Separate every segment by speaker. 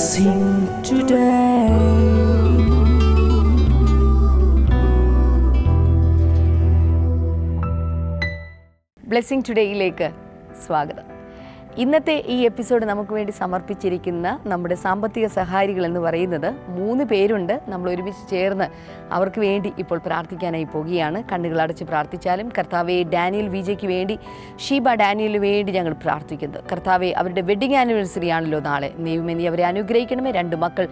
Speaker 1: Blessing today.
Speaker 2: Blessing ടുഡേയിലേക്ക് സ്വാഗതം. ഇന്നത്തെ ഈ എപ്പിസോഡ് നമുക്ക് വേണ്ടി സമർപ്പിച്ചിരിക്കുന്ന നമ്മുടെ സാമ്പത്തിക സഹായികൾ എന്ന് പറയുന്നത് 3 പേരുണ്ട്. നമ്മൾ ഒരുമിച്ച് ചേർന്ന് അവർക്ക് വേണ്ടി ഇപ്പോൾ പ്രാർത്ഥിക്കാനായി പോകുകയാണ്. കണ്ണുകളടച്ച് പ്രാർത്ഥിച്ചാലും കർത്താവെ, ഡാനിയൽ വിജയ്ക്ക് വേണ്ടി, ഷീബ ഡാനിയലിന് വേണ്ടി ഞങ്ങൾ പ്രാർത്ഥിക്കുന്നു. കർത്താവെ, അവരുടെ വെഡിങ് ആനിവേഴ്സറി ആണല്ലോ നാളെ. ദൈവമേ, നീ അവരെ അനുഗ്രഹിക്കണമേ. 2 മക്കൾ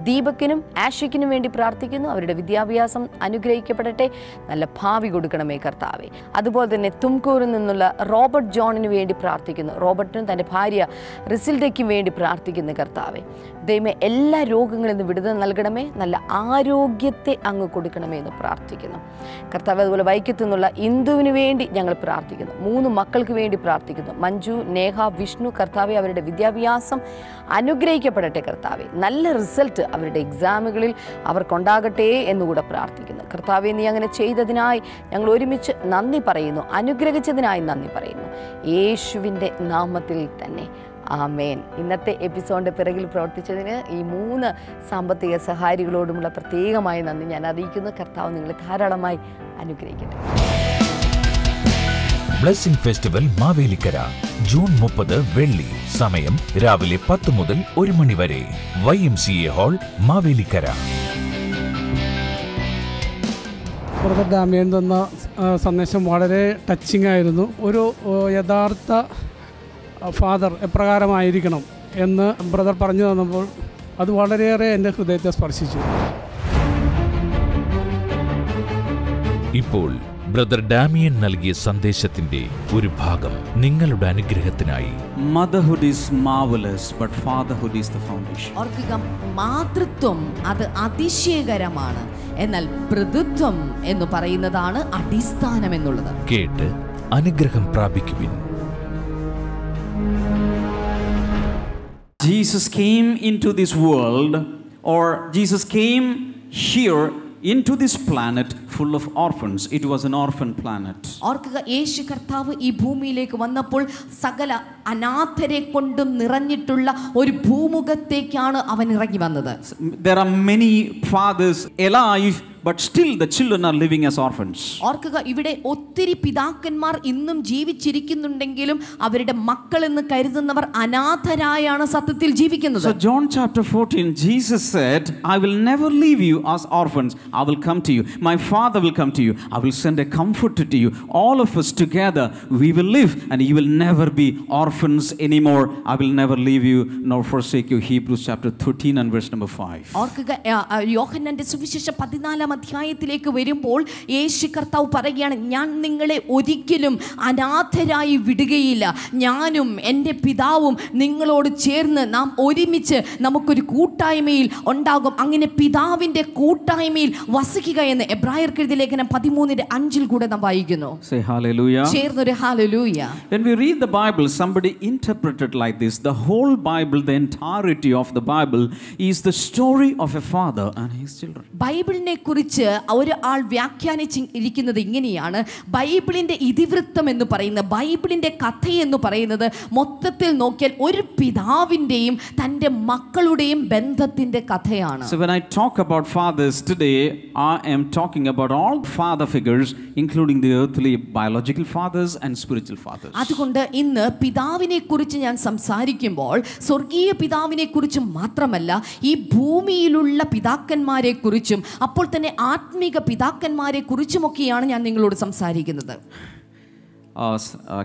Speaker 2: ദീപക്കിനും ആഷിക്കിനും വേണ്ടി പ്രാർത്ഥിക്കുന്നു. അവരുടെ വിദ്യാഭ്യാസം അനുഗ്രഹിക്കപ്പെടട്ടെ. നല്ല ഭാവി കൊടുക്കണമേ കർത്താവെ. അതുപോലെ തന്നെ തുംകൂറിൽ നിന്നുള്ള റോബർട്ട് ജോണിന് വേണ്ടി പ്രാർത്ഥിക്കുന്നു. റോബർട്ടിനും തൻ്റെ ഭാര്യ റിസിൽഡയ്ക്കും വേണ്ടി പ്രാർത്ഥിക്കുന്ന കർത്താവെ, ദൈവമേ, എല്ലാ രോഗങ്ങളിൽ നിന്ന് വിടുതൽ നൽകണമേ. നല്ല ആരോഗ്യത്തെ അങ്ങ് കൊടുക്കണമേ എന്ന് പ്രാർത്ഥിക്കുന്നു കർത്താവ്. അതുപോലെ വൈക്കത്തു നിന്നുള്ള ഇന്ദുവിന് വേണ്ടി ഞങ്ങൾ പ്രാർത്ഥിക്കുന്നു. 3 മക്കൾക്ക് വേണ്ടി പ്രാർത്ഥിക്കുന്നു. മഞ്ജു, നേഹ, വിഷ്ണു. കർത്താവെ, അവരുടെ വിദ്യാഭ്യാസം അനുഗ്രഹിക്കപ്പെടട്ടെ കർത്താവെ. നല്ല റിസൾട്ട് അവരുടെ എക്സാമുകളിൽ അവർക്കുണ്ടാകട്ടെ എന്നുകൂടെ പ്രാർത്ഥിക്കുന്നു കർത്താവെ. നീ അങ്ങനെ ചെയ്തതിനായി ഞങ്ങൾ ഒരുമിച്ച് നന്ദി പറയുന്നു. അനുഗ്രഹിച്ചതിനായി നന്ദി പറയുന്നു. യേശുവിൻ്റെ നാമത്തിൽ തന്നെ ആമേൻ. ഇന്നത്തെ എപ്പിസോഡിൻ്റെ പിറകിൽ പ്രവർത്തിച്ചതിന് ഈ 3 സാമ്പത്തിക സഹായികളോടുമുള്ള പ്രത്യേകമായ നന്ദി ഞാൻ അറിയിക്കുന്നു. കർത്താവ് നിങ്ങളെ ധാരാളമായി അനുഗ്രഹിക്കട്ടെ.
Speaker 3: ബ്ലെസ്സിംഗ് ഫെസ്റ്റിവൽ മാവേലിക്കര ജൂൺ 30 വെള്ളി. സമയം രാവിലെ 10 മുതൽ 1 മണി വരെ. YMCA hall, Mavelikkara.
Speaker 4: Brother Damian തന്ന സന്ദേശം വളരെ ടച്ചിങ് ആയിരുന്നു. ഒരു യഥാർത്ഥ ഫാദർ എപ്രകാരമായിരിക്കണം എന്ന് ബ്രദർ പറഞ്ഞു തന്നപ്പോൾ അത് വളരെയേറെ എൻ്റെ ഹൃദയത്തെ സ്പർശിച്ചു.
Speaker 3: ഇപ്പോൾ ബ്രദർ ഡാമിയൻ നൽകിയ സന്ദേശത്തിന്റെ ഒരു ഭാഗം നിങ്ങളുടെ അനുഗ്രഹത്തിനായി.
Speaker 5: Motherhood is marvelous, but fatherhood is the foundation.
Speaker 2: ഓർക്കുക, മാതൃത്വം അത് അതിശയകരമാണ്, എന്നാൽ പിതൃത്വം എന്ന് പറയുന്നതാണ് അടിസ്ഥാനം എന്നുള്ളത്.
Speaker 3: കേട്ട് അനുഗ്രഹം പ്രാപിക്കുവിൻ.
Speaker 5: Jesus came into this world, or Jesus came here into this planet full of orphans. It was an orphan planet.
Speaker 2: ഓർക്കുക, യേശു കർത്താവ് ഈ ഭൂമിയിലേക്ക് വന്നപ്പോൾ സകല അനാഥരെ കൊണ്ടും നിറഞ്ഞിട്ടുള്ള ഒരു ഭൂമുഖത്തേക്കാണ് അവൻ ഇറങ്ങി വന്നത്.
Speaker 5: There are many fathers alive, but still the children are living as orphans.
Speaker 2: ഓർക്കുക, ഇവിടെ ഒത്തിരി പിതാക്കന്മാർ ഇന്നും ജീവിച്ചിരിക്കുന്നുണ്ടെങ്കിലും അവരുടെ മക്കൾ എന്ന് കരുതുന്നവർ അനാഥരായാണ് സത്യത്തിൽ ജീവിക്കുന്നത്.
Speaker 5: So John chapter 14, Jesus said, I will never leave you as orphans. I will come to you. My Father will come to you. I will send a comforter to you. All of us together we will live, and you will never be orphans anymore. I will never leave you nor forsake you. Hebrews chapter 13 and verse number 5.
Speaker 2: ഓർക്കുക, യോഹന്നാന്റെ സുവിശേഷം 14-ാം അധ്യായത്തിലേക്ക് വരുമ്പോൾ യേശു കർത്താവ് പറയുകയാണ്, ഞാൻ നിങ്ങളെ ഒരിക്കലും അനാഥരായി വിടുകയില്ല. ഞാനും എൻ്റെ പിതാവും നിങ്ങളോട് ചേർന്ന് നാം ഒരുമിച്ച് നമുക്കൊരു കൂട്ടായ്മയിൽ ഉണ്ടാകും. അങ്ങനെ പിതാവിൻ്റെ കൂട്ടായ്മയിൽ വസിക്കുക എന്ന് എബ്രായർക്ക് എഴുതിയ ലേഖനം 13:5 കൂടെ നാം വായിക്കുന്നു.
Speaker 5: Say hallelujah.
Speaker 2: ചേർന്നൊരു hallelujah.
Speaker 5: When we read the Bible, somebody interpreted like this: the whole Bible, the entirety of the Bible is the story of a father and his children.
Speaker 2: ബൈബിളിനെ കുറിച്ച് ഒരാൾ വ്യാഖ്യാനിച്ചിരിക്കുന്നത് ഇങ്ങനെയാണ്: ബൈബിളിന്റെ ഇതിവൃത്തം എന്ന് പറയുന്നത്, ബൈബിളിന്റെ കഥ എന്ന് പറയുന്നത് മൊത്തത്തിൽ നോക്കിയാൽ ഒരു പിതാവിന്റെയും തൻ്റെ മക്കളുടെയും ബന്ധത്തിന്റെ കഥയാണ്.
Speaker 5: So when I talk about fathers today, I am talking about all father figures, including the earthly biological fathers and spiritual fathers.
Speaker 2: അതുകൊണ്ട് ഇന്ന് പിതാവിനെ കുറിച്ച് ഞാൻ സംസാരിക്കുമ്പോൾ സ്വർഗീയ പിതാവിനെ കുറിച്ച് മാത്രമല്ല, ഈ ഭൂമിയിലുള്ള പിതാക്കന്മാരെ കുറിച്ചും അപ്പോൾ തന്നെ ആത്മീക പിതാക്കന്മാരെ കുറിച്ചുമൊക്കെയാണ് ഞാൻ നിങ്ങളോട് സംസാരിക്കുന്നത്.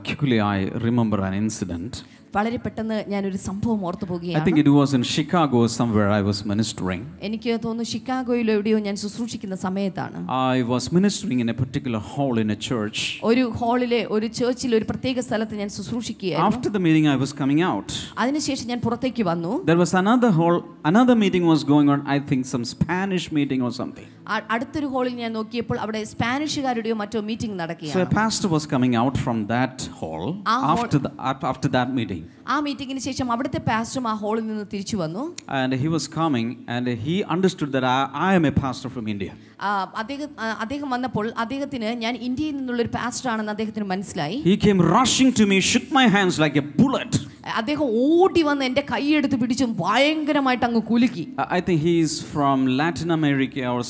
Speaker 5: Quickly I remember an incident.
Speaker 2: വളരെ പെട്ടെന്ന് ഞാനൊരു സംഭവം ഓർത്തു
Speaker 5: I
Speaker 2: പോകുകയാണ്.
Speaker 5: think it was in Chicago somewhere I was ministering.
Speaker 2: എനിക്ക് തോന്നുന്നു ഷിക്കാഗോയിലോ എവിടെയോ ഞാൻ ശുശ്രൂഷിക്കുന്ന സമയത്താണ്.
Speaker 5: I was ministering in a particular hall in a church.
Speaker 2: ഒരു ഹാളിലെ ഒരു ചർച്ചിൽ ഒരു പ്രത്യേക സ്ഥലത്ത് ഞാൻ ശുശ്രൂഷിക്കുകയായിരുന്നു.
Speaker 5: After the meeting I was coming out.
Speaker 2: അതിനുശേഷം ഞാൻ പുറത്തേക്ക് വന്നു.
Speaker 5: There was another hall, another meeting was going on. I think some Spanish meeting or something.
Speaker 2: അടുത്തൊരു ഹാളിൽ ഞാൻ നോക്കിയപ്പോൾ അവിടെ സ്പാനിഷുകാരുടെയോ മറ്റോ മീറ്റിംഗ്
Speaker 5: So a
Speaker 2: നടക്കുകയാണ്.
Speaker 5: pastor was coming out from that hall after that meeting.
Speaker 2: ആ മീറ്റിംഗിന് ശേഷം അവിടുത്തെ പാസ്റ്ററും ആ ഹാളിൽ നിന്ന് തിരിച്ചു വന്നു.
Speaker 5: And he was coming and he understood that I am a pastor from India.
Speaker 2: അദ്ദേഹം വന്നപ്പോൾ അദ്ദേഹത്തിന് ഞാൻ ഇന്ത്യയിൽ നിന്നുള്ളൊരു പാസ്റ്ററാണെന്ന് അദ്ദേഹത്തിന് മനസ്സിലായി.
Speaker 5: He came rushing to me, shook my hands like a bullet.
Speaker 2: അദ്ദേഹം ഓടി വന്ന് എൻ്റെ കൈയെടുത്ത് പിടിച്ചും ഭയങ്കരമായിട്ട് അങ്ങ് കുലുക്കി.
Speaker 5: I think he is from Latin America or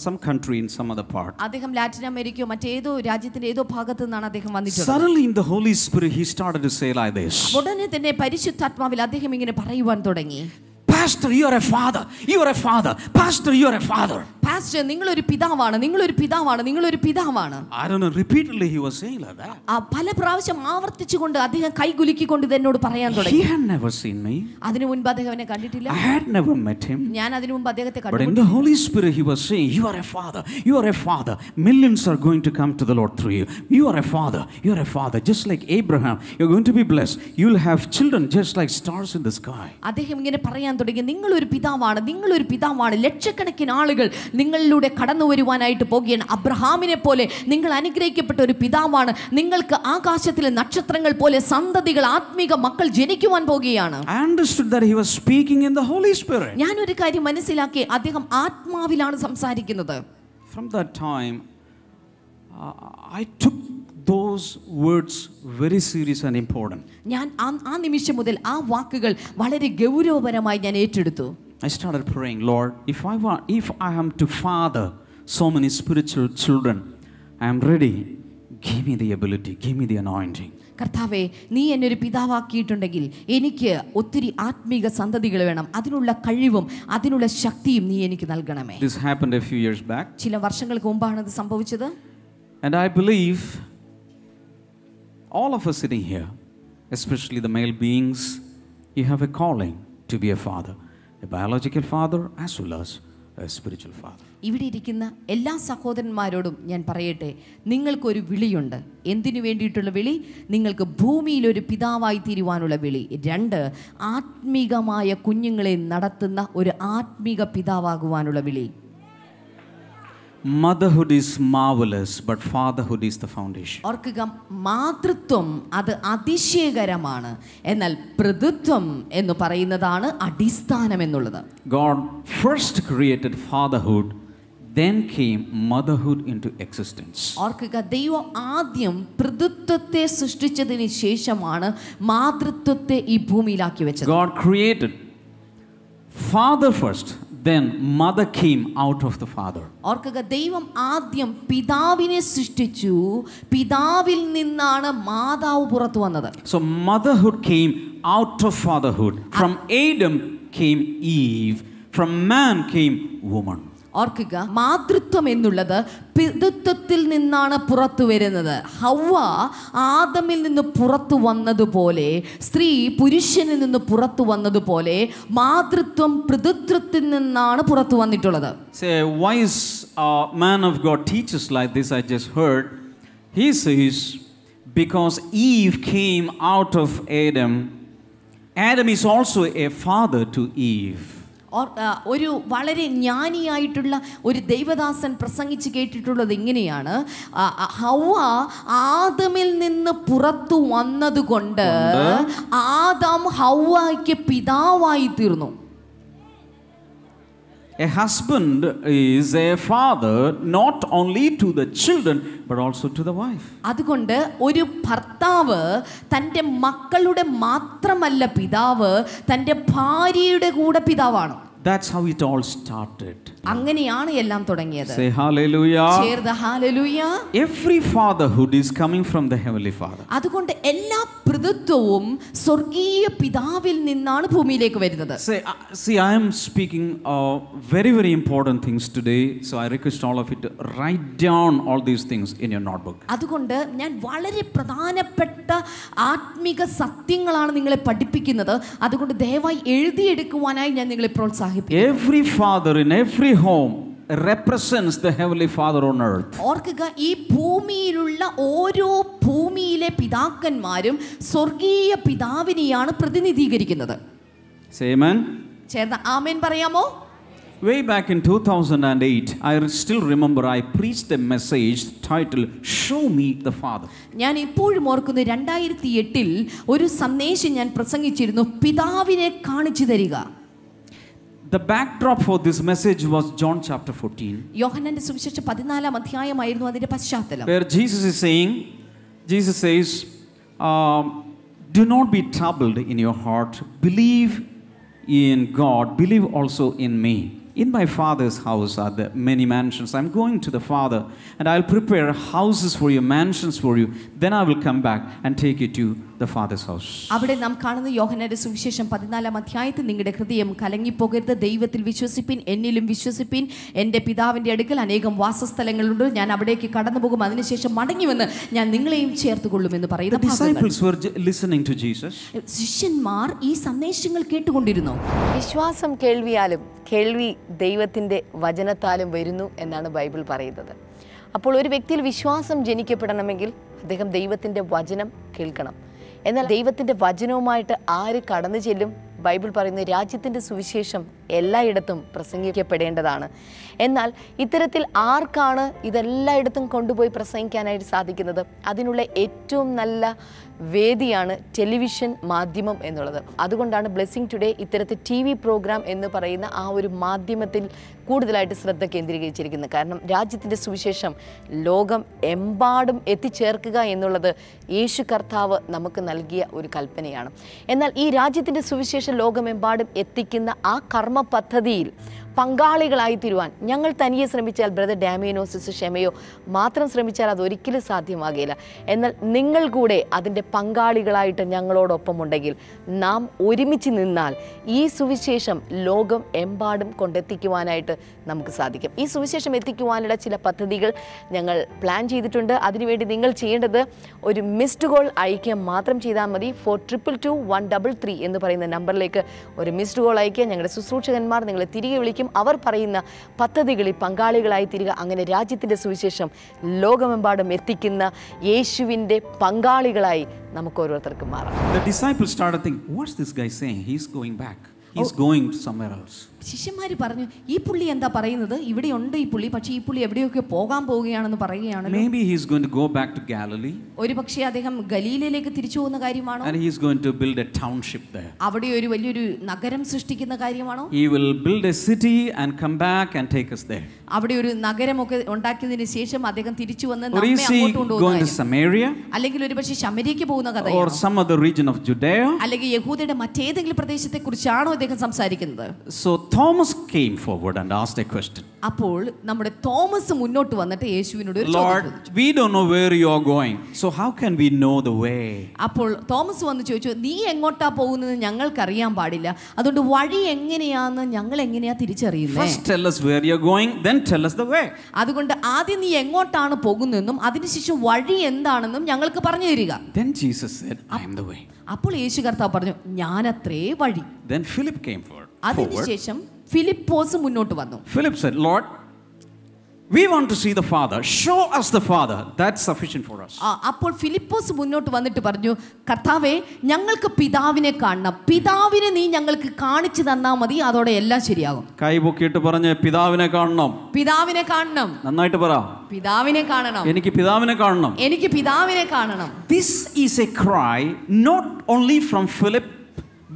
Speaker 5: some country in some other part.
Speaker 2: അദ്ദേഹം ലാറ്റിൻ അമേരിക്കയോ മറ്റേതോ രാജ്യത്തിന്റെ ഏതോ ഭാഗത്തു നിന്നാണ് അദ്ദേഹം വന്നിട്ടുള്ളത്.
Speaker 5: Suddenly in the Holy Spirit he started to say like this.
Speaker 2: ഉടനെ തന്നെ പരിശുദ്ധാത്മാവിൽ അദ്ദേഹം ഇങ്ങനെ പറയുവാൻ തുടങ്ങി.
Speaker 5: Pastor, you are a father. You are a father. Pastor, you are a father.
Speaker 2: Pastor, നിങ്ങളൊരു പിതാവാണ്, നിങ്ങളൊരു പിതാവാണ്, നിങ്ങളൊരു പിതാവാണ്.
Speaker 5: I don't know, repeatedly he was saying like that.
Speaker 2: പല പ്രാവശ്യം ആവർത്തിച്ചുകൊണ്ട് അദ്ദേഹം കൈകുലുക്കിക്കൊണ്ട് എന്നോട് പറയാൻ തുടങ്ങി.
Speaker 5: He had never seen me.
Speaker 2: അതിനു മുൻപ് അദ്ദേഹം എന്നെ കണ്ടിട്ടില്ല.
Speaker 5: I had never met him.
Speaker 2: ഞാൻ അതിനു മുൻപ് അദ്ദേഹത്തെ
Speaker 5: But in the Holy Spirit he was saying, you are a father. You are a father. Millions are going to come to the Lord through you. You are a father. You are a father. Just like Abraham, you're going to be blessed. You will have children just like stars in the sky.
Speaker 2: അദ്ദേഹം ഇങ്ങനെ പറയാൻ തുടങ്ങി, നിങ്ങളൊരു പിതാവാണ്, നിങ്ങളൊരു പിതാവാണ്. ലക്ഷക്കണക്കിന് ആളുകൾ നിങ്ങളിലൂടെ കടന്നു വരുവാനായിട്ട് പോകുകയാണ്. അബ്രഹാമിനെ പോലെ നിങ്ങൾ അനുഗ്രഹിക്കപ്പെട്ട ഒരു പിതാവാണ്. നിങ്ങൾക്ക് ആകാശത്തിലെ നക്ഷത്രങ്ങൾ പോലെ സന്തതികൾ, ആത്മീക മക്കൾ ജനിക്കുവാൻ പോകുകയാണ്.
Speaker 5: I understood that he was speaking in the Holy Spirit.
Speaker 2: ഞാനൊരു കാര്യം മനസ്സിലാക്കി, അദ്ദേഹം ആത്മാവിലാണ് സംസാരിക്കുന്നത്.
Speaker 5: From that time, I took those words very serious and important.
Speaker 2: ഞാൻ ആ നിമിഷം മുതൽ ആ വാക്കുകൾ വളരെ ഗൗരവപരമായി ഞാൻ ഏറ്റെടുത്തു.
Speaker 5: I started praying, Lord, if I am to father so many spiritual children, I am ready. Give me the ability, give me the anointing.
Speaker 2: കർത്താവേ, നീ എന്നെ ഒരു പിതാവാക്കിയിട്ടുണ്ടെങ്കിൽ എനിക്ക് ഒത്തിരി ആത്മീക സന്തതികൾ വേണം. അതിനുള്ള കഴിവും അതിനുള്ള ശക്തിയും നീ എനിക്ക് നൽകണമേ.
Speaker 5: This happened a few years back.
Speaker 2: ചില വർഷങ്ങൾക്ക് മുമ്പാണ് ഇത് സംഭവിച്ചത്.
Speaker 5: And I believe all of us sitting here, especially the male beings, you have a calling to be a father. A biological father as well as a spiritual father.
Speaker 2: ഇവിടെ ഇരിക്കുന്ന എല്ലാ സഹോദരന്മാരോടും ഞാൻ പറയട്ടെ, നിങ്ങൾക്കൊരു വിളിയുണ്ട്. എന്തിനു വേണ്ടിയിട്ടുള്ള വിളി? നിങ്ങൾക്ക് ഭൂമിയിലൊരു പിതാവായി തീരുവാനുള്ള വിളി. 2, ആത്മീകമായ കുഞ്ഞുങ്ങളെ നടത്തുന്ന ഒരു ആത്മീക പിതാവാകുവാനുള്ള വിളി.
Speaker 5: Motherhood is marvelous, but fatherhood is the foundation.
Speaker 2: ഓർക്കുക, മാതൃത്വം അത് അതിശയകരമാണ്, എന്നാൽ പിതൃത്വം എന്ന് പറയുന്നതാണ് അടിസ്ഥാനം എന്നുള്ളത്.
Speaker 5: God first created fatherhood, then came motherhood into existence.
Speaker 2: ഓർക്കുക, ദൈവം ആദ്യം പിതൃത്വത്തെ സൃഷ്ടിച്ചതിന് ശേഷമാണ് മാതൃത്വത്തെ ഈ ഭൂമിയിലാക്കി വെച്ചത്.
Speaker 5: God created father first, then mother came out of the father.
Speaker 2: ഓർക്കുക, ദൈവം ആദ്യം പിതാവിനെ സൃഷ്ടിച്ചു, പിതാവിൽ നിന്നാണ് മാതാവ് പുറത്തു വന്നത്.
Speaker 5: So motherhood came out of fatherhood. From Adam came Eve. From man came woman.
Speaker 2: ഓർക്കുക, മാതൃത്വം എന്നുള്ളത് പിതൃത്വത്തിൽ നിന്നാണ് പുറത്തു വരുന്നത്. ഹവ്വ ആദമിൽ നിന്ന് പുറത്തു വന്നതുപോലെ, സ്ത്രീ പുരുഷനിൽ നിന്ന് പുറത്തു വന്നതുപോലെ മാതൃത്വം പിതൃത്വത്തിൽ നിന്നാണ് പുറത്തു വന്നിട്ടുള്ളത്.
Speaker 5: Say, a wise man of God teaches like this, I just heard. He says, because Eve came out of Adam, Adam is also a father to Eve.
Speaker 2: ഒരു വളരെ ജ്ഞാനിയായിട്ടുള്ള ഒരു ദൈവദാസൻ പ്രസംഗിച്ച് കേട്ടിട്ടുള്ളത് ഇങ്ങനെയാണ്: ഹവ്വ ആദമിൽ നിന്ന് പുറത്തു വന്നതുകൊണ്ട് ആദം ഹവ്വയ്ക്ക് പിതാവായി തീർന്നു.
Speaker 5: A husband is a father not only to the children but also to the wife.
Speaker 2: അതുകൊണ്ട് ഒരു ഭർത്താവ് തൻ്റെ മക്കളുടെ മാത്രമല്ല പിതാവ്, തൻ്റെ ഭാര്യയുടെ കൂടെ പിതാവാണ്.
Speaker 5: That's how it all started.
Speaker 2: അങ്ങനെയാണ് എല്ലാം തുടങ്ങിയത്.
Speaker 5: Say hallelujah.
Speaker 2: ചേർന്ന് hallelujah.
Speaker 5: Every fatherhood is coming from the heavenly Father.
Speaker 2: അതുകൊണ്ട് എല്ലാ പിതൃത്വവും സ്വർഗീയ പിതാവിൽ നിന്നാണ് ഭൂമിയിലേക്ക് വരുന്നത്.
Speaker 5: See, I am speaking very, very important things today, so I request all of you to write down all these things in your notebook.
Speaker 2: അതുകൊണ്ട് ഞാൻ വളരെ പ്രധാനപ്പെട്ട ആത്മീക സത്യങ്ങളാണ് നിങ്ങളെ പഠിപ്പിക്കുന്നത്. അതുകൊണ്ട് ദയവായി എഴുതിയെടുക്കുവാനായി ഞാൻ നിങ്ങളെ പ്രോത്സാഹിപ്പിക്കുന്നു.
Speaker 5: Every father in every home represents the heavenly Father on earth.
Speaker 2: ഓർക്കുക, ഈ ഭൂമിയിലുള്ള ഓരോ ഭൂമിയിലെ പിതാക്കന്മാരും സ്വർഗീയ പിതാവിനെയാണ് പ്രതിനിധീകരിക്കുന്നത്.
Speaker 5: Say amen.
Speaker 2: ചേർന്ന് ആമേൻ പറയാമോ?
Speaker 5: Way back in 2008, I still remember I preached a message titled Show Me the Father.
Speaker 2: ഞാൻ ഇപ്പോഴും ഓർക്കുന്നു, 2008 ഒരു സന്ദേശം ഞാൻ പ്രസംഗിച്ചിരുന്നു, പിതാവിനെ കാണിച്ചു തരിക.
Speaker 5: The backdrop for this message was John chapter 14,
Speaker 2: യോഹന്നാന്റെ സുവിശേഷം 14-ാം അധ്യായമായിരുന്നു അതിന്റെ പശ്ചാത്തലം.
Speaker 5: where Jesus says, do not be troubled in your heart. Believe in God. Believe also in me. In my Father's house are there many mansions. I'm going to the Father, and I'll prepare houses for you, mansions for you. Then I will come back and take you to the Father's house.
Speaker 2: അവിടെ നാം കാണുന്ന യോഹന്നാന്റെ സുവിശേഷം 14-ാം അധ്യായത്തിൽ നിങ്ങളുടെ ഹൃദയം കലങ്ങിപ്പോകരുത്, ദൈവത്തിൽ വിശ്വസിപ്പിൻ, എന്നിലും വിശ്വസിപ്പിൻ. എൻ്റെ പിതാവിൻ്റെ അടുക്കൽ അനേകം വാസസ്ഥലങ്ങളുണ്ട്, ഞാൻ അവിടേക്ക് കടന്നു പോകും, അതിനുശേഷം മടങ്ങി വന്ന് ഞാൻ നിങ്ങളെയും ചേർത്തുകൊള്ളുമെന്ന് പറയുന്ന
Speaker 5: The disciples were listening to Jesus.
Speaker 2: ശിഷ്യന്മാർ ഈ സന്ദേശങ്ങൾ കേട്ടുകൊണ്ടിരുന്നു. വിശ്വാസം കേൾവിയാലും കേൾവി ദൈവത്തിൻ്റെ വചനത്താലും വരുന്നു എന്നാണ് ബൈബിൾ പറയുന്നത്. അപ്പോൾ ഒരു വ്യക്തിയിൽ വിശ്വാസം ജനിക്കപ്പെടണമെങ്കിൽ അദ്ദേഹം ദൈവത്തിൻ്റെ വചനം കേൾക്കണം. എന്നാൽ ദൈവത്തിൻ്റെ വചനവുമായിട്ട് ആര് കടന്നു ചെല്ലും? ബൈബിൾ പറയുന്ന രാജ്യത്തിൻ്റെ സുവിശേഷം എല്ലായിടത്തും പ്രസംഗിക്കപ്പെടേണ്ടതാണ്. എന്നാൽ ഇത്തരത്തിൽ ആർക്കാണ് ഇതെല്ലായിടത്തും കൊണ്ടുപോയി പ്രസംഗിക്കാനായിട്ട് സാധിക്കുന്നത്? അതിനുള്ള ഏറ്റവും നല്ല വേദിയാണ് ടെലിവിഷൻ മാധ്യമം എന്നുള്ളത്. അതുകൊണ്ടാണ് ബ്ലെസ്സിങ് ടുഡേ ഇത്തരത്തിൽ TV പ്രോഗ്രാം എന്ന് പറയുന്ന ആ ഒരു മാധ്യമത്തിൽ കൂടുതലായിട്ട് ശ്രദ്ധ കേന്ദ്രീകരിച്ചിരിക്കുന്നത്. കാരണം രാജ്യത്തിൻ്റെ സുവിശേഷം ലോകം എമ്പാടും എത്തിച്ചേർക്കുക എന്നുള്ളത് യേശു കർത്താവ് നമുക്ക് നൽകിയ ഒരു കൽപ്പനയാണ്. എന്നാൽ ഈ രാജ്യത്തിൻ്റെ സുവിശേഷം ലോകമെമ്പാടും എത്തിക്കുന്ന ആ കർമ്മ പദ്ധതിയിൽ പങ്കാളികളായി തീരുവാൻ ഞങ്ങൾ തനിയെ ശ്രമിച്ചാൽ, ബ്രദർ ഡാമിയനോ സിസ്റ്റർ ഷെമയോ മാത്രം ശ്രമിച്ചാൽ അതൊരിക്കലും സാധ്യമാകില്ല. എന്നാൽ നിങ്ങൾ കൂടെ അതിൻ്റെ പങ്കാളികളായിട്ട് ഞങ്ങളോടൊപ്പം ഉണ്ടെങ്കിൽ, നാം ഒരുമിച്ച് നിന്നാൽ ഈ സുവിശേഷം ലോകം എമ്പാടും കൊണ്ടെത്തിക്കുവാനായിട്ട് നമുക്ക് സാധിക്കും. ഈ സുവിശേഷം എത്തിക്കുവാനുള്ള ചില പദ്ധതികൾ ഞങ്ങൾ പ്ലാൻ ചെയ്തിട്ടുണ്ട്. അതിനുവേണ്ടി നിങ്ങൾ ചെയ്യേണ്ടത് ഒരു മിസ്ഡ് കോൾ അയക്കുക മാത്രം ചെയ്താൽ മതി. 422133 എന്ന് പറയുന്ന നമ്പറിലേക്ക് ഒരു മിസ്ഡ് കോൾ അയക്കുക. ഞങ്ങളുടെ ശുശ്രൂഷകന്മാർ നിങ്ങളെ തിരികെ വിളിക്കും. അവർ പറയുന്ന പദ്ധതികളിൽ പങ്കാളികളായി തീരുക. അങ്ങനെ രാജ്യത്തിൻ്റെ സുവിശേഷം ലോകമെമ്പാടും എത്തിക്കുന്ന യേശുവിൻ്റെ പങ്കാളികളായി നമുക്ക് ഓരോരുത്തർക്കും മാറാം.
Speaker 5: The disciples started thinking, what's this guy saying? He's going back. He's going somewhere else.
Speaker 2: ശിഷ്യന്മാർ പറഞ്ഞു, ഈ പുള്ളി എന്താ പറയുന്നത്? ഇവിടെ ഉണ്ട് ഈ പുള്ളി, പക്ഷേ ഈ പുള്ളി എവിടെയൊക്കെ പോകാൻ പോവുകയാണെന്ന് പറയുകയാണ്.
Speaker 5: Maybe he's going to go back to Galilee.
Speaker 2: ഒരു പക്ഷേ അദ്ദേഹം ഗലീലയിലേക്ക് തിരിച്ചു പോകുന്ന കാര്യമാണോ?
Speaker 5: And he's going to build a township there.
Speaker 2: അവിടെ ഒരു വലിയൊരു നഗരം സൃഷ്ടിക്കുന്ന കാര്യമാണോ?
Speaker 5: He will build a city and come back and take us there.
Speaker 2: അവിടെ ഒരു നഗരമൊക്കെ ഉണ്ടാക്കിയതിനു ശേഷം അദ്ദേഹം തിരിച്ചു വന്ന്
Speaker 5: Or is he going to Samaria?
Speaker 2: അല്ലെങ്കിൽ ഒരു പക്ഷേ ശമര്യയ്ക്ക് പോകുന്ന
Speaker 5: Or
Speaker 2: കഥയാണോ?
Speaker 5: some other region of Judea?
Speaker 2: അല്ലെങ്കിൽ യഹൂദയുടെ മറ്റേതെങ്കിലും പ്രദേശത്തെ കുറിച്ചാണോ അദ്ദേഹം സംസാരിക്കുന്നത്?
Speaker 5: So Thomas came forward and asked a question.
Speaker 2: അപ്പോൾ നമ്മുടെ തോമസ് മുന്നോട്ട് വന്നിട്ട് യേശുവിനോട് ഒരു ചോദ്യം
Speaker 5: Lord,
Speaker 2: ചോദിച്ചു.
Speaker 5: we don't know where you are going. So how can we know the way?
Speaker 2: അപ്പോൾ തോമസ് വന്ന് ചോദിച്ചു, നീ എങ്ങോട്ടാ പോകുന്നത് ഞങ്ങൾക്കറിയാൻ പാടില്ല, അതുകൊണ്ട് വഴി എങ്ങനെയാന്ന് ഞങ്ങൾ എങ്ങനെയാ തിരിച്ചറിയുന്നത്?
Speaker 5: First tell us where you are going, then tell us the way.
Speaker 2: അതുകൊണ്ട് ആദ്യം നീ എങ്ങോട്ടാണ് പോകുന്നതെന്നും അതിനുശേഷം വഴി എന്താണെന്നും ഞങ്ങൾക്ക് പറഞ്ഞു തരിക.
Speaker 5: Then Jesus said, I am the way.
Speaker 2: അപ്പോൾ യേശു കർത്താവ് പറഞ്ഞു, ഞാനത്രേ വഴി.
Speaker 5: Then Philip came forward.
Speaker 2: അതിനുശേഷം ഫിലിപ്പോസ് മുന്നോട്ട് വന്നു.
Speaker 5: Philip said, Lord, we want to see the Father. Show us the Father. That's sufficient for us.
Speaker 2: അപ്പോൾ ഫിലിപ്പോസ് മുന്നോട്ട് വന്നിട്ട് പറഞ്ഞു, കർത്താവേ, ഞങ്ങൾക്ക് പിതാവിനെ കാണണം, പിതാവിനെ നീ ഞങ്ങൾക്ക് കാണിച്ചു തന്നാൽ മതി, അതോടെ എല്ലാം ശരിയാകും.
Speaker 5: കൈ പൊക്കിയിട്ട് പറഞ്ഞ് പിതാവിനെ കാണണം.
Speaker 2: പിതാവിനെ കാണണം.
Speaker 5: നന്നായിട്ട് പറ.
Speaker 2: പിതാവിനെ കാണണം.
Speaker 5: എനിക്ക് പിതാവിനെ കാണണം.
Speaker 2: എനിക്ക് പിതാവിനെ കാണണം.
Speaker 5: This is a cry not only from Philip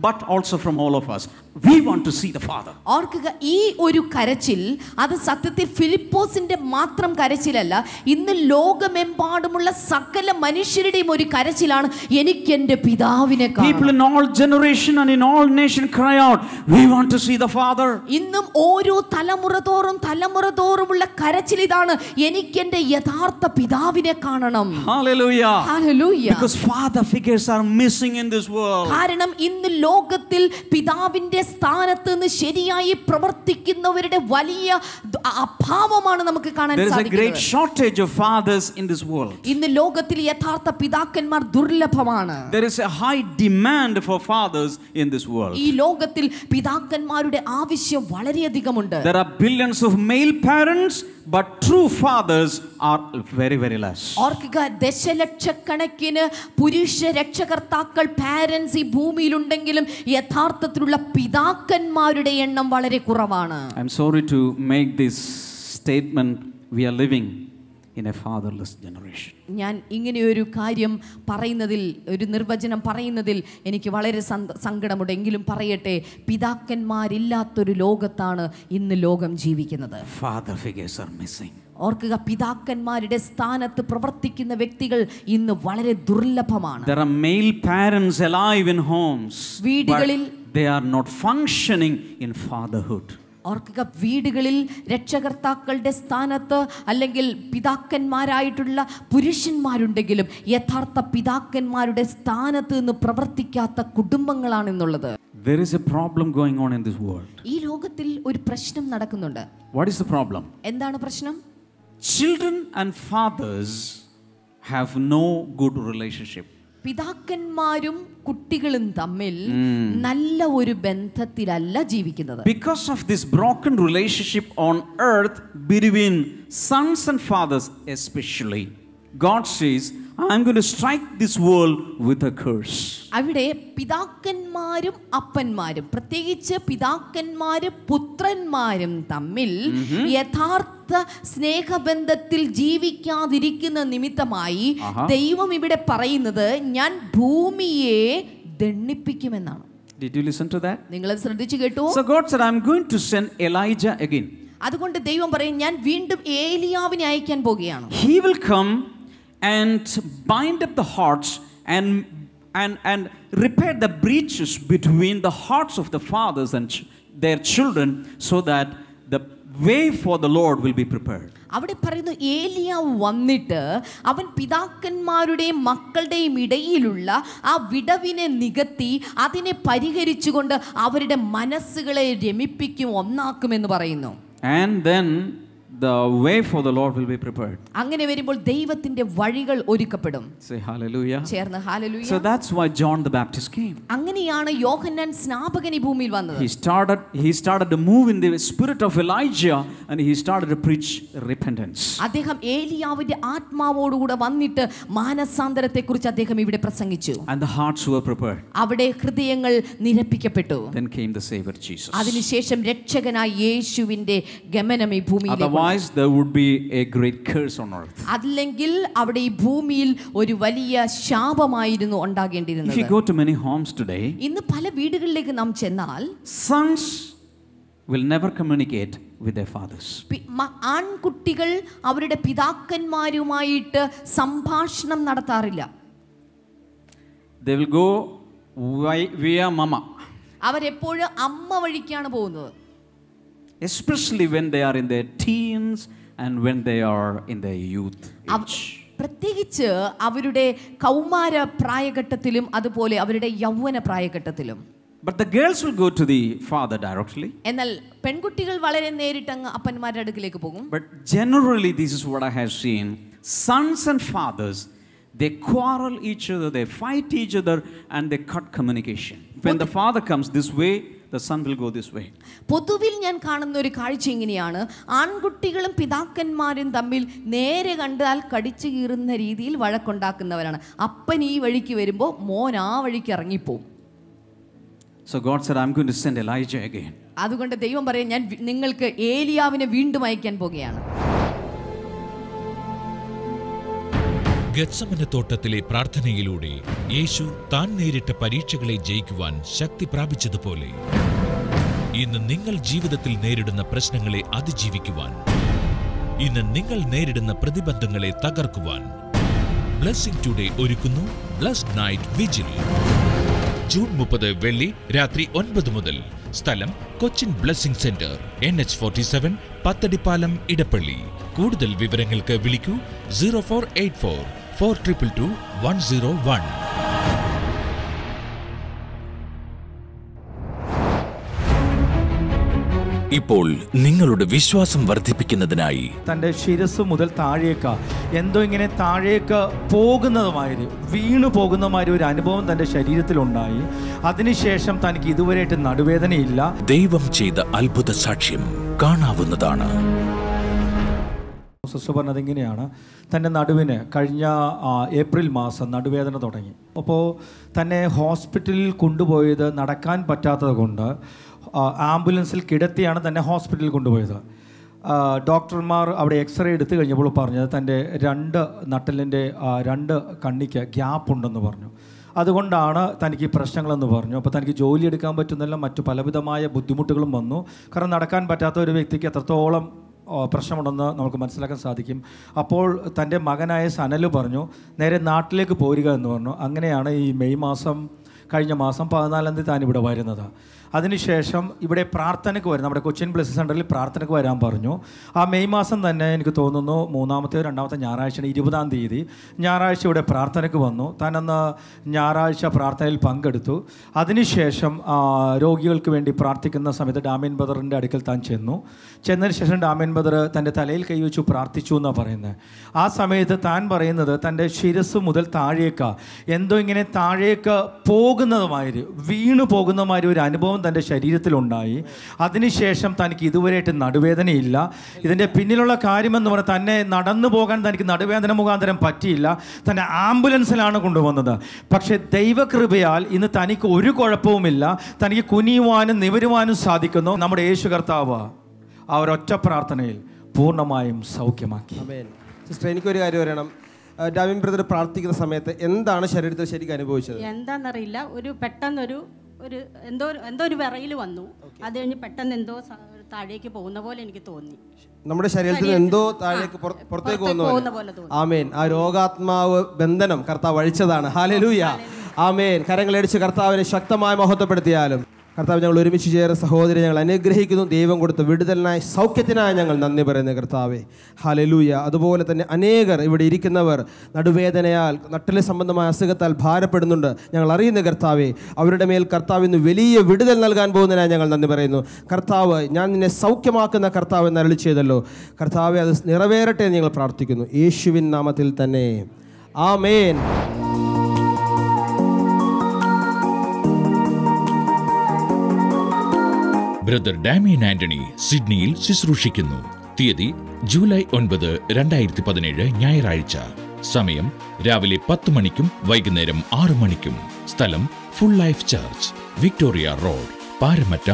Speaker 5: but also from all of us. We want to see the Father.
Speaker 2: ഓർക്കുക, ഈ ഒരു കരച്ചിൽ അത് സത്യത്തിൽ ഫിലിപ്പോസിന്റെ മാത്രം കരച്ചിലല്ല, ഇന്ന് ലോകമെമ്പാടുമുള്ള സകല മനുഷ്യരുടെയും ഒരു കരച്ചിലാണ്, എനിക്ക് എൻ്റെ പിതാവിനെ കാണണം.
Speaker 5: People in all generation and in all nation cry out, we want to see the Father.
Speaker 2: ഇന്നും ഓരോ തലമുറ തോറുമുള്ള കരച്ചിൽ ഇതാണ്, എനിക്ക് എൻ്റെ യഥാർത്ഥ പിതാവിനെ കാണണം.
Speaker 5: Hallelujah.
Speaker 2: Hallelujah.
Speaker 5: Because father figures are missing in this world.
Speaker 2: കാരണം ഇന്ന് ലോകത്തിൽ പിതാവിന്റെ സ്ഥാനത്ത് നിന്ന് ശരിയായി പ്രവർത്തിക്കുന്നവരുടെ വലിയ അഭാവമാണ് നമുക്ക് കാണാൻ സാധിക്കുന്നത്.
Speaker 5: There is a great shortage of fathers in this world.
Speaker 2: ഇന്ന് ലോകത്തിൽ യഥാർത്ഥ പിതാക്കന്മാർ ദുർലഭമാണ്.
Speaker 5: There is a high demand for fathers in this world.
Speaker 2: ഈ ലോകത്തിൽ പിതാക്കന്മാരുടെ ആവശ്യം വളരെയധികമുണ്ട്.
Speaker 5: There are billions of male parents, but true fathers are very, very less.
Speaker 2: ഓർക്കുക, ദശലക്ഷക്കണക്കിന് പുരുഷ രക്ഷകർത്താക്കൾ പാരന്റ്സ് ഈ ഭൂമിയിലുണ്ടെങ്കിലും യഥാർത്ഥത്തിലുള്ള പിതാക്കന്മാരുടെ എണ്ണം വളരെ കുറവാണ്.
Speaker 5: I'm sorry to make this statement. We are living in a fatherless generation.
Speaker 2: ഞാൻ ഇങ്ങനെയൊരു കാര്യം പറയുന്നതിൽ, ഒരു നിർവചനം പറയുന്നതിൽ എനിക്ക് വളരെ സങ്കടമുണ്ട്. എങ്കിലും പറയട്ടെ, പിതാക്കന്മാരില്ലാത്തൊരു ലോകത്താണ് ഇന്ന് ലോകം ജീവിക്കുന്നത്.
Speaker 5: Father figures are missing.
Speaker 2: ഓർക്കുക, പിതാക്കന്മാരുടെ സ്ഥാനത്ത് പ്രവർത്തിക്കുന്ന വ്യക്തികൾ ഇന്ന് വളരെ ദുർലഭമാണ്.
Speaker 5: There are male parents alive in homes,
Speaker 2: വീടുകളിൽ
Speaker 5: they are not functioning in fatherhood.
Speaker 2: ഓർക്കുക, വീടുകളിൽ രക്ഷകർത്താക്കളുടെ സ്ഥാനത്ത് അല്ലെങ്കിൽ പിതാക്കന്മാരായിട്ടുള്ള പുരുഷന്മാരുണ്ടെങ്കിലും യഥാർത്ഥ പിതാക്കന്മാരുടെ സ്ഥാനത്ത് നിന്ന് പ്രവർത്തിക്കാത്ത കുടുംബങ്ങളാണെന്നുള്ളത്.
Speaker 5: There is a problem going on in this world.
Speaker 2: ഈ ലോകത്തിൽ ഒരു പ്രശ്നം നടക്കുന്നുണ്ട്.
Speaker 5: What is the problem?
Speaker 2: എന്താണ് പ്രശ്നം?
Speaker 5: Children and fathers have no good relationship.
Speaker 2: പിതാക്കന്മാരും കുട്ടികളും തമ്മിൽ നല്ല ഒരു ബന്ധത്തിലല്ല ജീവിക്കുന്നത്.
Speaker 5: Because of this broken relationship on earth between sons and fathers especially, God says, I am going to strike this world with a curse.
Speaker 2: അവിടെ പിതാക്കന്മാരും അപ്പന്മാരും, പ്രത്യേകിച്ച് പിതാക്കന്മാരും പുത്രന്മാരും തമ്മിൽ യഥാർത്ഥ സ്നേഹബന്ധത്തിൽ ജീവിക്കാതിരിക്കുന്ന നിമിത്തമായി ദൈവം ഇവിടെ പറയുന്നത്, ഞാൻ ഭൂമിയെ ദണ്ഡിപ്പിക്കുമെന്നാണ്.
Speaker 5: Did you listen to that?
Speaker 2: നിങ്ങൾ അത് ശ്രദ്ധിച്ചു കേട്ടോ?
Speaker 5: So God said, I am going to send Elijah again.
Speaker 2: അതുകൊണ്ട് ദൈവം പറയും, ഞാൻ വീണ്ടും ഏലിയാവിനെ അയക്കാൻ പോകുകയാണ്.
Speaker 5: He will come and bind up the hearts and repair the breaches between the hearts of the fathers and their children, so that the way for the Lord will be prepared.
Speaker 2: അവിടെ പറയുന്നു, ഏലിയാവ് വന്നിട്ട് അവൻ പിതാക്കന്മാരുടെയും മക്കളുടെയും ഇടയിലുള്ള ആ വിടവിനെ നികത്തി അതിനെ പരിഹരിച്ചുകൊണ്ട് അവരുടെ മനസ്സുകളെ രമിപ്പിക്കും, ഒന്നാക്കുമെന്ന് പറയുന്നു.
Speaker 5: And then the way for the Lord will be prepared.
Speaker 2: അങ്ങനെ വരുമ്പോൾ ദൈവത്തിന്റെ വഴികൾ ഒരുക്കപ്പെടും.
Speaker 5: Say hallelujah.
Speaker 2: ചേർന്ന് hallelujah.
Speaker 5: So that's why John the Baptist came.
Speaker 2: അങ്ങനെയാണ് യോഹന്നാൻ സ്നാപകൻ ഈ ഭൂമിയിൽ വന്നത്.
Speaker 5: He started to move in the spirit of Elijah, and he started to preach repentance.
Speaker 2: അദ്ദേഹം ഏലിയാവിന്റെ ആത്മാവോടുകൂടെ വന്നിട്ട് മാനസാന്തരത്തെക്കുറിച്ച് അദ്ദേഹം ഇവിടെ പ്രസംഗിച്ചു.
Speaker 5: And the hearts were prepared.
Speaker 2: അവിടെ ഹൃദയങ്ങൾ നിരപ്പിക്കപ്പെട്ടു.
Speaker 5: Then came the Savior Jesus.
Speaker 2: അതിനുശേഷം രക്ഷകനായ യേശുവിന്റെ ഗമനം ഈ ഭൂമിയിലേക്ക്.
Speaker 5: Otherwise there would be a great curse on earth.
Speaker 2: അല്ലെങ്കിൽ അവിടെ ഈ ഭൂമിയിൽ ഒരു വലിയ ശാപമായിരുന്നു ഉണ്ടാകേണ്ടിയിരുന്നത്.
Speaker 5: If you go to many homes today,
Speaker 2: ഇന്ന് പല വീടുകളിലേക്ക് നാം ചെന്നാൽ
Speaker 5: sons will never communicate with their fathers.
Speaker 2: ആൺകുട്ടികൾ അവരുടെ പിതാക്കന്മാരുമായിട്ട് സംഭാഷണം നടത്താറില്ല.
Speaker 5: They will go via mama.
Speaker 2: അവരെപ്പോഴും അമ്മ വഴിക്കാണ് പോകുന്നത്.
Speaker 5: Especially when they are in their teens and when they are in their youth age.
Speaker 2: പ്രത്യേകിച്ച് അവരുടെ കൗമാര പ്രായഘട്ടത്തിലും അതുപോലെ അവരുടെ യൗവന പ്രായഘട്ടത്തിലും.
Speaker 5: But the girls will go to the father directly.
Speaker 2: എന്നാൽ പെൺകുട്ടികൾ വളരെ നേരിട്ട് അങ്ങ് അപ്പന്മാരുടെ അടുക്കിലേക്ക് പോകും.
Speaker 5: But generally this is what I have seen. Sons and fathers, they quarrel each other, they fight each other, and they cut communication. When the father comes this way, the son will go this way.
Speaker 2: പൊതുവിൽ ഞാൻ കാണുന്ന ഒരു കാഴ്ച ഇങ്ങനെയാണ്, ആൺകുട്ടികളും പിതാക്കന്മാരും തമ്മിൽ നേരെ കണ്ടാൽ കടിച്ചു കീറുന്ന രീതിയിൽ വഴക്കുണ്ടാക്കുന്നവരാണ്. അപ്പൻ ഈ വഴിക്ക് വരുമ്പോൾ മോൻ ആ വഴിക്ക് ഇറങ്ങിപ്പോവും.
Speaker 5: So God said, I'm going to send Elijah again.
Speaker 2: അതുകൊണ്ട് ദൈവം പറയും, ഞാൻ നിങ്ങൾക്ക് ഏലിയാവിനെ വീണ്ടും അയക്കാൻ പോകുകയാണ്.
Speaker 3: ഗത്സമന തോട്ടത്തിലെ പ്രാർത്ഥനയിലൂടെ യേശു താൻ നേരിട്ട പരീക്ഷകളെ ജയിക്കുവാൻ ശക്തി പ്രാപിച്ചതുപോലെ ഇന്ന് നിങ്ങൾ ജീവിതത്തിൽ നേരിടുന്ന പ്രശ്നങ്ങളെ അതിജീവിക്കുവാൻ, ഇന്ന് നിങ്ങൾ നേരിടുന്ന പ്രതിബന്ധങ്ങളെ തകർക്കുവാൻ ബ്ലെസ്സിംഗ് ടുഡേ ഒരുക്കുന്നു ബ്ലെസ്ഡ് നൈറ്റ് വിജിൽ. ജൂൺ 30 വെള്ളി രാത്രി 9 മുതൽ. സ്ഥലം Cochin blessing centre, NH47, Pathadipalam, Edappally. കൂടുതൽ വിവരങ്ങൾക്ക് വിളിക്കൂ 0484 422 101. ഇപ്പോൾ നിങ്ങളുടെ വിശ്വാസം വർദ്ധിപ്പിക്കുന്നതിനായി
Speaker 6: തൻ്റെ ശിരസ് മുതൽ താഴേക്ക് എന്തോ ഇങ്ങനെ താഴേക്ക് പോകുന്നതുമാതിരി, വീണു പോകുന്നതുമാതിരി ഒരു അനുഭവം തൻ്റെ ശരീരത്തിലുണ്ടായി. അതിനുശേഷം തനിക്ക് ഇതുവരെയായിട്ട് നടുവേദനയില്ല.
Speaker 3: ദൈവം ചെയ്ത അത്ഭുത സാക്ഷ്യം കാണാവുന്നതാണ്.
Speaker 6: സിസ്റ്റർ പറഞ്ഞത് ഇങ്ങനെയാണ്, തൻ്റെ നടുവിന് കഴിഞ്ഞ ഏപ്രിൽ മാസം നടുവേദന തുടങ്ങി. അപ്പോൾ തന്നെ ഹോസ്പിറ്റലിൽ കൊണ്ടുപോയത് നടക്കാൻ പറ്റാത്തത് കൊണ്ട് ആംബുലൻസിൽ കിടത്തിയാണ് തന്നെ ഹോസ്പിറ്റലിൽ കൊണ്ടുപോയത്. ഡോക്ടർമാർ അവിടെ എക്സ്റേ എടുത്തു കഴിഞ്ഞപ്പോൾ പറഞ്ഞത് തൻ്റെ 2 നട്ടലിൻ്റെ 2 കണ്ണിക്ക് ഗ്യാപ്പ് ഉണ്ടെന്ന് പറഞ്ഞു. അതുകൊണ്ടാണ് തനിക്ക് ഈ പ്രശ്നങ്ങളെന്ന് പറഞ്ഞു. അപ്പോൾ തനിക്ക് ജോലി എടുക്കാൻ പറ്റുന്നില്ല, മറ്റു പലവിധമായ ബുദ്ധിമുട്ടുകളും വന്നു. കാരണം നടക്കാൻ പറ്റാത്ത ഒരു വ്യക്തിക്ക് എത്രത്തോളം പ്രശ്നമുണ്ടെന്ന് നമുക്ക് മനസ്സിലാക്കാൻ സാധിക്കും. അപ്പോൾ തൻ്റെ മകനായ സനൽ പറഞ്ഞു നേരെ നാട്ടിലേക്ക് പോരുക എന്ന് പറഞ്ഞു. അങ്ങനെയാണ് ഈ കഴിഞ്ഞ മാസം 14-ാം തീയതി താൻ ഇവിടെ വരുന്നത്. അതിനുശേഷം ഇവിടെ പ്രാർത്ഥനയ്ക്ക് വരും, നമ്മുടെ കൊച്ചിൻ ബ്ലെസ്സിംഗ് സെൻ്ററിൽ പ്രാർത്ഥനയ്ക്ക് വരാൻ പറഞ്ഞു. ആ മെയ് മാസം തന്നെ എനിക്ക് തോന്നുന്നു 3-ാമത്തെ 2-ാമത്തെ ഞായറാഴ്ചയാണ്, 20-ാം തീയതി ഞായറാഴ്ച ഇവിടെ പ്രാർത്ഥനയ്ക്ക് വന്നു. താൻ അന്ന് ഞായറാഴ്ച പ്രാർത്ഥനയിൽ പങ്കെടുത്തു. അതിനുശേഷം രോഗികൾക്ക് വേണ്ടി പ്രാർത്ഥിക്കുന്ന സമയത്ത് ഡാമിയൻ ബ്രദറിൻ്റെ അടുക്കൽ താൻ ചെന്നതിന് ശേഷം ഡാമിയൻ ബ്രദർ തൻ്റെ തലയിൽ കൈവച്ചു പ്രാർത്ഥിച്ചു എന്നാണ് പറയുന്നത്. ആ സമയത്ത് താൻ പറയുന്നത് തൻ്റെ ശിരസ് മുതൽ താഴേക്ക് എന്തോ ഇങ്ങനെ താഴേക്ക് പോകുന്നതുമാതിരി, വീണു പോകുന്നതുമാതിരി ഒരു അനുഭവം തൻ്റെ ശരീരത്തിലുണ്ടായി. അതിനുശേഷം തനിക്ക് ഇതുവരെയായിട്ട് നടുവേദനയില്ല. ഇതിൻ്റെ പിന്നിലുള്ള കാര്യമെന്ന് പറഞ്ഞാൽ തന്നെ നടന്നു പോകാൻ തനിക്ക് നടുവേദന മുഖാന്തരം പറ്റിയില്ല. തന്നെ ആംബുലൻസിലാണ് കൊണ്ടുവന്നത്. പക്ഷേ ദൈവകൃപയാൽ ഇന്ന് തനിക്ക് ഒരു കുഴപ്പവുമില്ല. തനിക്ക് കുനിയുവാനും നിവരുവാനും സാധിക്കുന്നു. നമ്മുടെ യേശു കർത്താവ് ആ ഒരൊറ്റ പ്രാർത്ഥനയിൽ പൂർണ്ണമായും സൗഖ്യമാക്കി.
Speaker 7: സിസ്റ്റർ, എനിക്കൊരു കാര്യം പറയണം. ഡാമിയൻ ബ്രദർ പ്രാർത്ഥിക്കുന്ന സമയത്ത് എന്താണ് ശരീരത്തിൽ ശരിക്കും അനുഭവിച്ചത്?
Speaker 8: എന്താണെന്നറിയില്ല, പെട്ടെന്നൊരു എന്തോ ഒരു വിറയിൽ വന്നു. അത് കഴിഞ്ഞ് പെട്ടെന്ന് എന്തോ താഴേക്ക് പോകുന്ന പോലെ എനിക്ക് തോന്നി.
Speaker 7: നമ്മുടെ ശരീരത്തിൽ എന്തോ താഴേക്ക് പുറത്തേക്ക് പോകുന്ന പോലെ. ആമേൻ. ആ രോഗാത്മാവ് ബന്ധനം കർത്താവ് അഴിച്ചതാണ്. ഹല്ലേലൂയ. ആമേൻ. കരങ്ങളടിച്ച് കർത്താവിനെ ശക്തമായി മഹത്വപ്പെടുത്തിയാലും. കർത്താവ്, ഞങ്ങൾ ഒരുമിച്ച് ചേർന്ന് സഹോദരി ഞങ്ങൾ അനുഗ്രഹിക്കുന്നു. ദൈവം കൊടുത്ത വിടുതലിനായി സൗഖ്യത്തിനായി ഞങ്ങൾ നന്ദി പറയുന്നു കർത്താവേ. ഹല്ലേലൂയ. അതുപോലെ തന്നെ അനേകർ ഇവിടെ ഇരിക്കുന്നവർ നടുവേദനയാൽ നട്ടല് സംബന്ധമായ അസുഖത്താൽ ഭാരപ്പെടുന്നുണ്ട്. ഞങ്ങൾ അറിയുന്ന കർത്താവേ, അവരുടെ മേൽ കർത്താവ് ഇന്ന് വലിയ വിടുതൽ നൽകാൻ പോകുന്നതിനായി ഞങ്ങൾ നന്ദി പറയുന്നു. കർത്താവ്, ഞാൻ നിന്നെ സൗഖ്യമാക്കുന്ന കർത്താവ് എന്ന് അരുളി ചെയ്തല്ലോ. കർത്താവെ, അത് നിറവേറട്ടെ എന്ന് ഞങ്ങൾ പ്രാർത്ഥിക്കുന്നു. യേശുവിൻ നാമത്തിൽ തന്നെ. ആമേൻ.
Speaker 3: ബ്രദർ ഡാമിയൻ ആന്റണി സിഡ്നിയിൽ ശുശ്രൂഷിക്കുന്നു. തീയതി ജൂലൈ 9, 2017 ഞായറാഴ്ച. സമയം രാവിലെ 10 മണിക്കും വൈകുന്നേരം 6 മണിക്കും. സ്ഥലം full life church, Victoria road, Parramatta,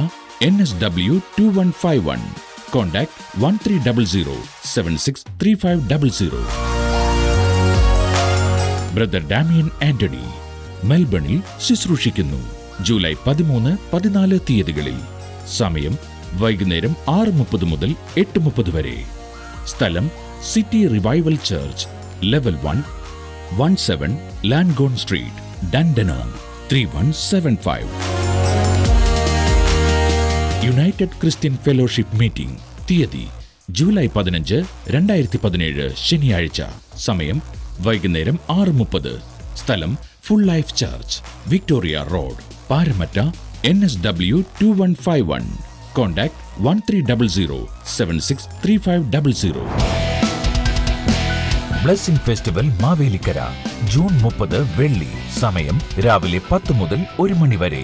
Speaker 3: NSW 2151. Contact 1300763500. Brother Damian Antony മെൽബണിൽ ശുശ്രൂഷിക്കുന്നു. ജൂലൈ 13, 14 തീയതികളിൽ. സമയം വൈകുന്നേരം 6:30 മുതൽ 8:30 വരെ. സ്ഥലം city revival church, level 1, 17 Langhorne street, Dandenong 3175. United Christian fellowship meeting. തീയതി ജൂലൈ 15, 2017 ശനിയാഴ്ച. സമയം വൈകുന്നേരം 6:30. സ്ഥലം full life church, Victoria road, Parramatta, NSW 2151. Contact 1300763500. Blessing festival Mavelikara June 30 വെള്ളി. സമയം രാവിലെ 10 മുതൽ 1 മണി വരെ.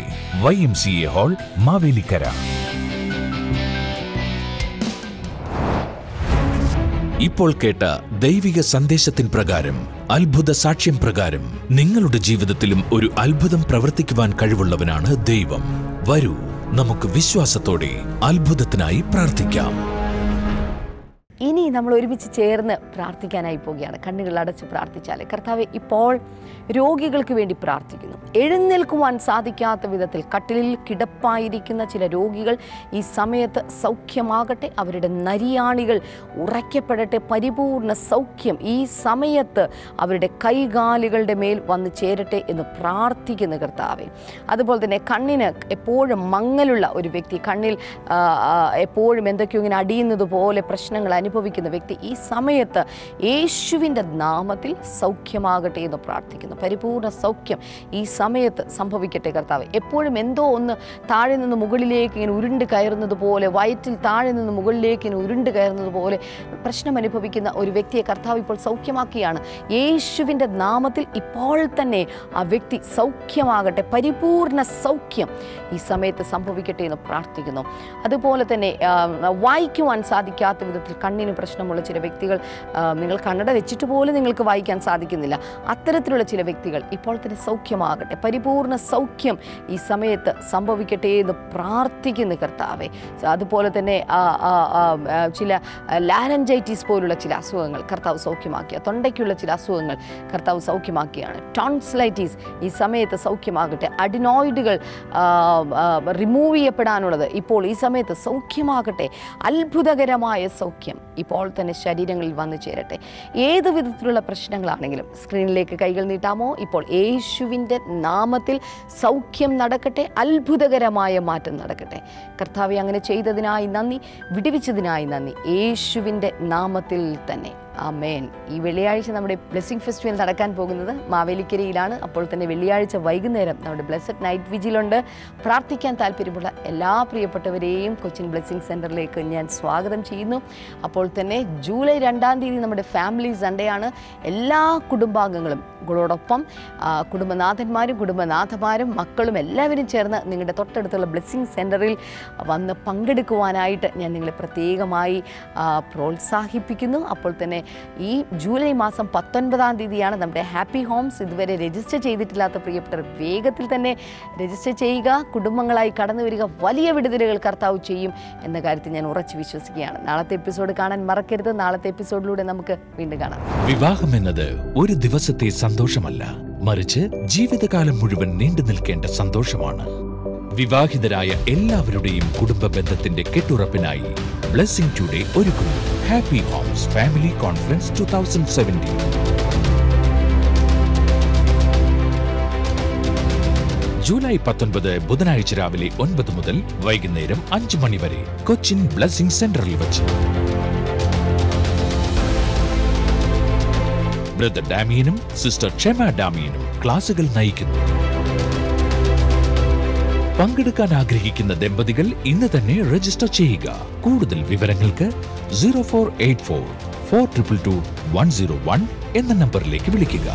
Speaker 3: YMCA hall, Mavelikkara. ഇപ്പോൾ കേട്ട ദൈവിക സന്ദേശത്തിൻ പ്രകാരം, അത്ഭുത സാക്ഷ്യം പ്രകാരം നിങ്ങളുടെ ജീവിതത്തിലും ഒരു അത്ഭുതം പ്രവർത്തിക്കുവാൻ കഴിവുള്ളവനാണ് ദൈവം. വരൂ, നമുക്ക് വിശ്വാസത്തോടെ അത്ഭുതത്തിനായി പ്രാർത്ഥിക്കാം.
Speaker 2: ഇനി നമ്മൾ ഒരുമിച്ച് ചേർന്ന് പ്രാർത്ഥിക്കാനായി പോവുകയാണ്. കണ്ണുകൾ അടച്ച് പ്രാർത്ഥിച്ചാൽ. കർത്താവെ, ഇപ്പോൾ രോഗികൾക്ക് വേണ്ടി പ്രാർത്ഥിക്കുന്നു. എഴുന്നേൽക്കുവാൻ സാധിക്കാത്ത വിധത്തിൽ കട്ടിലിൽ കിടപ്പായിരിക്കുന്ന ചില രോഗികൾ ഈ സമയത്ത് സൗഖ്യമാകട്ടെ. അവരുടെ നരിയാണികൾ ഉറയ്ക്കപ്പെടട്ടെ. പരിപൂർണ സൗഖ്യം ഈ സമയത്ത് അവരുടെ കൈകാലുകളുടെ മേൽ വന്ന് ചേരട്ടെ എന്ന് പ്രാർത്ഥിക്കുന്നു കർത്താവെ. അതുപോലെ തന്നെ കണ്ണിന് എപ്പോഴും മങ്ങലുള്ള ഒരു വ്യക്തി, കണ്ണിൽ എപ്പോഴും എന്തൊക്കെയോ ഇങ്ങനെ അടിയുന്നത് പോലെ പ്രശ്നങ്ങൾ അനുഭവിക്കുന്ന വ്യക്തി ഈ സമയത്ത് യേശുവിൻ്റെ നാമത്തിൽ സൗഖ്യമാകട്ടെ എന്ന് പ്രാർത്ഥിക്കുന്നു. പരിപൂർണ സൗഖ്യം ഈ സമയത്ത് സംഭവിക്കട്ടെ കർത്താവ്. എപ്പോഴും എന്തോ ഒന്ന് താഴെ നിന്ന് മുകളിലേക്ക് ഇങ്ങനെ ഉരുണ്ട് കയറുന്നത് പോലെ, വയറ്റിൽ താഴെ നിന്ന് മുകളിലേക്ക് ഇങ്ങനെ ഉരുണ്ട് കയറുന്നത് പോലെ പ്രശ്നം അനുഭവിക്കുന്ന ഒരു വ്യക്തിയെ കർത്താവ് ഇപ്പോൾ സൗഖ്യമാക്കിയാണ്. യേശുവിൻ്റെ നാമത്തിൽ ഇപ്പോൾ തന്നെ ആ വ്യക്തി സൗഖ്യമാകട്ടെ. പരിപൂർണ സൗഖ്യം ഈ സമയത്ത് സംഭവിക്കട്ടെ എന്ന് പ്രാർത്ഥിക്കുന്നു. അതുപോലെ തന്നെ വായിക്കുവാൻ സാധിക്കാത്ത വിധത്തിൽ കണ്ണിന് പ്രശ്നമുള്ള ചില വ്യക്തികൾ, നിങ്ങൾ കണ്ണട വെച്ചിട്ട് പോലും നിങ്ങൾക്ക് വായിക്കാൻ സാധിക്കുന്നില്ല, അത്തരത്തിലുള്ള ചില വ്യക്തികൾ ഇപ്പോൾ തന്നെ സൗഖ്യമാകട്ടെ, പരിപൂർണ സൗഖ്യം ഈ സമയത്ത് സംഭവിക്കട്ടെ എന്ന് പ്രാർത്ഥിക്കുന്ന കർത്താവേ. അതുപോലെ തന്നെ ചില ലാരഞ്ചൈറ്റിസ് പോലുള്ള ചില അസുഖങ്ങൾ കർത്താവ് സൗഖ്യമാക്കിയ, തൊണ്ടയ്ക്കുള്ള ചില അസുഖങ്ങൾ കർത്താവ് സൗഖ്യമാക്കിയാണ്. ടോൺസിലൈറ്റിസ് ഈ സമയത്ത് സൗഖ്യമാകട്ടെ. അഡിനോയിഡുകൾ റിമൂവ് ചെയ്യപ്പെടാനുള്ളത് ഇപ്പോൾ ഈ സമയത്ത് സൗഖ്യമാകട്ടെ. അത്ഭുതകരമായ സൗഖ്യം ഇപ്പോൾ തന്നെ ശരീരങ്ങളിൽ വന്നു ചേരട്ടെ. ഏത് വിധത്തിലുള്ള പ്രശ്നങ്ങളാണെങ്കിലും സ്ക്രീനിലേക്ക് കൈകൾ നീട്ടാമോ? ഇപ്പോൾ യേശുവിൻ്റെ നാമത്തിൽ സൗഖ്യം നടക്കട്ടെ, അത്ഭുതകരമായ മാറ്റം നടക്കട്ടെ. കർത്താവെ, അങ്ങനെ ചെയ്തതിനായി നന്ദി, വിടുവിച്ചതിനായി നന്ദി, യേശുവിൻ്റെ നാമത്തിൽ തന്നെ. ആമേൻ. ഈ വെള്ളിയാഴ്ച നമ്മുടെ ബ്ലെസ്സിംഗ് ഫെസ്റ്റിവൽ നടക്കാൻ പോകുന്നത് മാവേലിക്കരയിലാണ്. അപ്പോൾ തന്നെ വെള്ളിയാഴ്ച വൈകുന്നേരം നമ്മുടെ ബ്ലെസ്സഡ് നൈറ്റ് വിജിലുണ്ട്. പ്രാർത്ഥിക്കാൻ താല്പര്യമുള്ള എല്ലാ പ്രിയപ്പെട്ടവരെയും കൊച്ചിൻ ബ്ലെസ്സിംഗ് സെൻറ്ററിലേക്ക് ഞാൻ സ്വാഗതം ചെയ്യുന്നു. അപ്പോൾ തന്നെ ജൂലൈ 2-ാം തീയതി നമ്മുടെ ഫാമിലി സൺഡേ ആണ്. എല്ലാ കുടുംബാംഗങ്ങളോടൊപ്പം കുടുംബനാഥന്മാരും കുടുംബനാഥമാരും മക്കളും എല്ലാവരും ചേർന്ന് നിങ്ങളുടെ തൊട്ടടുത്തുള്ള ബ്ലെസ്സിംഗ് സെൻറ്ററിൽ വന്ന് പങ്കെടുക്കുവാനായിട്ട് ഞാൻ നിങ്ങളെ പ്രത്യേകമായി പ്രോത്സാഹിപ്പിക്കുന്നു. അപ്പോൾ തന്നെ ഈ ജൂലൈ മാസം 19-ാം തീയതിയാണ് നമ്മുടെ ഹാപ്പി ഹോംസ്. ഇതുവരെ രജിസ്റ്റർ ചെയ്തിട്ടില്ലാത്ത പ്രിയപ്പെട്ടവർ വേഗത്തിൽ തന്നെ രജിസ്റ്റർ ചെയ്യുക. കുടുംബങ്ങളായി കടന്നു വരിക. വലിയ വിടുതലുകൾ കർത്താവ് ചെയ്യും എന്ന കാര്യത്തിൽ ഞാൻ ഉറച്ചു വിശ്വസിക്കുകയാണ്. നാളത്തെ എപ്പിസോഡ് കാണാൻ മറക്കരുത്. നാളത്തെ എപ്പിസോഡിലൂടെ നമുക്ക് വീണ്ടും കാണാം.
Speaker 3: വിവാഹം എന്നത് ഒരു ദിവസത്തെ സന്തോഷമല്ല, മറിച്ച് ജീവിതകാലം മുഴുവൻ നീണ്ടു നിൽക്കേണ്ട സന്തോഷമാണ്. വിവാഹിതരായ എല്ലാവരുടെയും കുടുംബ ബന്ധത്തിന്റെ കെട്ടുറപ്പിനായി ബ്ലെസ്സിംഗ് ടുഡേ ഒരുക്കുന്നു happy Holmes family conference 2017. July 19 ബുധനാഴ്ച രാവിലെ 9 മുതൽ വൈകുന്നേരം 5 മണി വരെ കൊച്ചിൻ ബ്ലെസ്സിംഗ് സെന്ററിൽ വച്ച് ബ്രദർ ഡാമിയനും സിസ്റ്റർ ക്ഷമ ഡാമിയനും ക്ലാസുകൾ നയിക്കുന്നു. പങ്കെടുക്കാൻ ആഗ്രഹിക്കുന്ന ദമ്പതികൾ ഇന്ന് തന്നെ രജിസ്റ്റർ ചെയ്യുക. കൂടുതൽ വിവരങ്ങൾക്ക് 0484 422 101 എന്ന നമ്പറിലേക്ക് വിളിക്കുക.